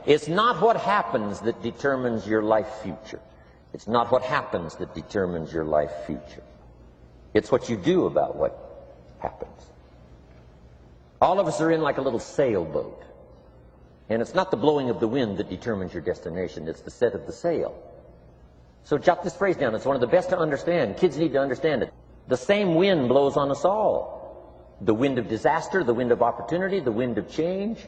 It's not what happens that determines your life future. It's not what happens that determines your life future. It's what you do about what happens. All of us are in like a little sailboat. And it's not the blowing of the wind that determines your destination. It's the set of the sail. So jot this phrase down. It's one of the best to understand. Kids need to understand it. The same wind blows on us all. The wind of disaster, the wind of opportunity, the wind of change.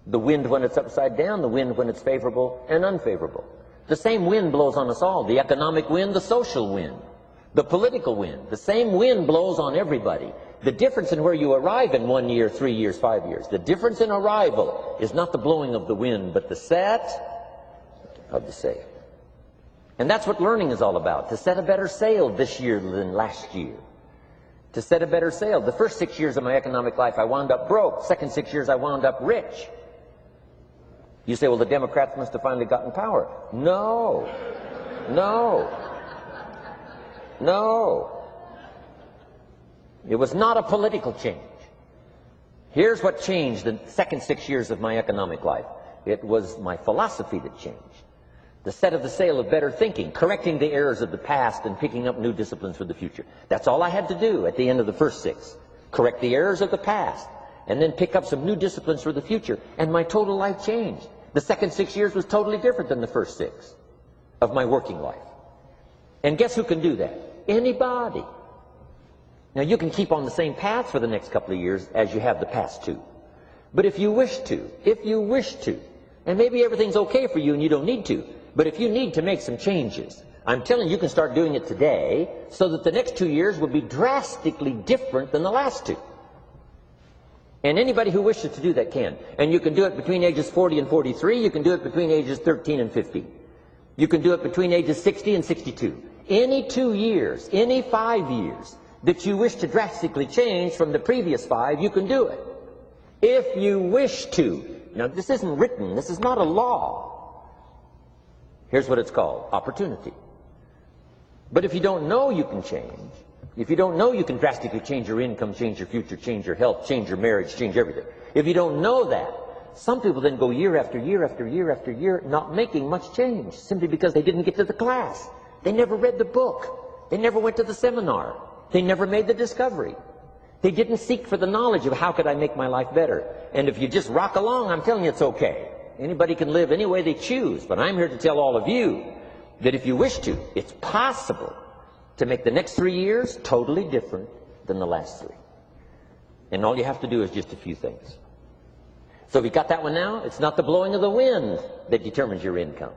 The wind when it's upside down, the wind when it's favorable and unfavorable. The same wind blows on us all. The economic wind, the social wind, the political wind. The same wind blows on everybody. The difference in where you arrive in 1 year, 3 years, 5 years, the difference in arrival is not the blowing of the wind, but the set of the sail. And that's what learning is all about, to set a better sail this year than last year. To set a better sail. The first 6 years of my economic life, I wound up broke. Second 6 years, I wound up rich. You say, well, the Democrats must have finally gotten power. No. No. No. It was not a political change. Here's what changed the second 6 years of my economic life. It was my philosophy that changed. The set of the sail of better thinking, correcting the errors of the past and picking up new disciplines for the future. That's all I had to do at the end of the first 6. Correct the errors of the past and then pick up some new disciplines for the future. And my total life changed. The second 6 years was totally different than the first 6 of my working life. And guess who can do that? Anybody. Now, you can keep on the same path for the next couple of years as you have the past 2. But if you wish to, and maybe everything's okay for you and you don't need to, but if you need to make some changes, I'm telling you, you can start doing it today so that the next 2 years will be drastically different than the last 2. And anybody who wishes to do that can. And you can do it between ages 40 and 43. You can do it between ages 13 and 15. You can do it between ages 60 and 62. Any 2 years, any 5 years that you wish to drastically change from the previous 5, you can do it. If you wish to. Now, this isn't written. This is not a law. Here's what it's called: opportunity. But if you don't know you can change, if you don't know you can drastically change your income, change your future, change your health, change your marriage, change everything, if you don't know that, some people then go year after year after year after year not making much change simply because they didn't get to the class. They never read the book. They never went to the seminar. They never made the discovery. They didn't seek for the knowledge of how could I make my life better. And if you just rock along, I'm telling you it's okay. Anybody can live any way they choose, but I'm here to tell all of you that if you wish to, it's possible to make the next 3 years totally different than the last 3. And all you have to do is just a few things. So if you got that one now, it's not the blowing of the wind that determines your income.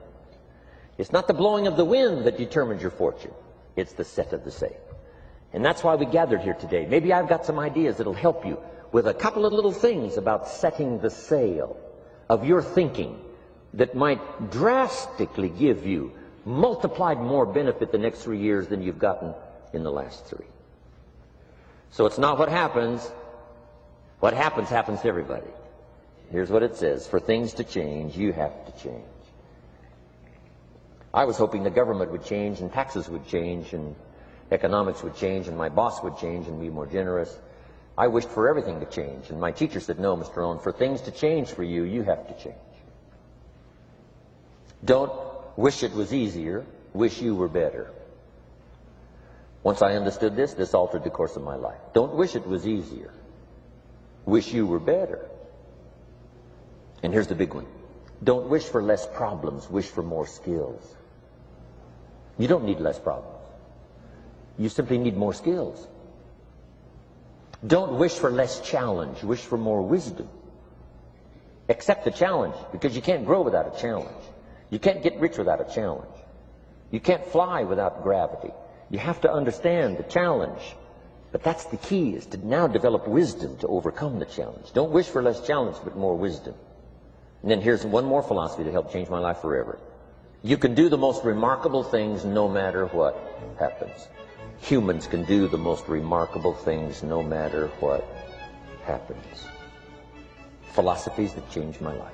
It's not the blowing of the wind that determines your fortune. It's the set of the sail. And that's why we gathered here today. Maybe I've got some ideas that'll help you with a couple of little things about setting the sail of your thinking that might drastically give you multiplied more benefit the next 3 years than you've gotten in the last 3. So it's not what happens. What happens happens to everybody. Here's what it says: for things to change, you have to change. I was hoping the government would change and taxes would change and economics would change and my boss would change and be more generous. I wished for everything to change, and my teacher said, no, Mr. Rohn, for things to change for you, you have to change. Don't wish it was easier, wish you were better. Once I understood this, this altered the course of my life. Don't wish it was easier, wish you were better. And here's the big one: don't wish for less problems, wish for more skills. You don't need less problems. You simply need more skills. Don't wish for less challenge, wish for more wisdom. Accept the challenge, because you can't grow without a challenge. You can't get rich without a challenge. You can't fly without gravity. You have to understand the challenge. But that's the key, is to now develop wisdom to overcome the challenge. Don't wish for less challenge, but more wisdom. And then here's one more philosophy that helped change my life forever. You can do the most remarkable things no matter what happens. Humans can do the most remarkable things no matter what happens. Philosophies that changed my life.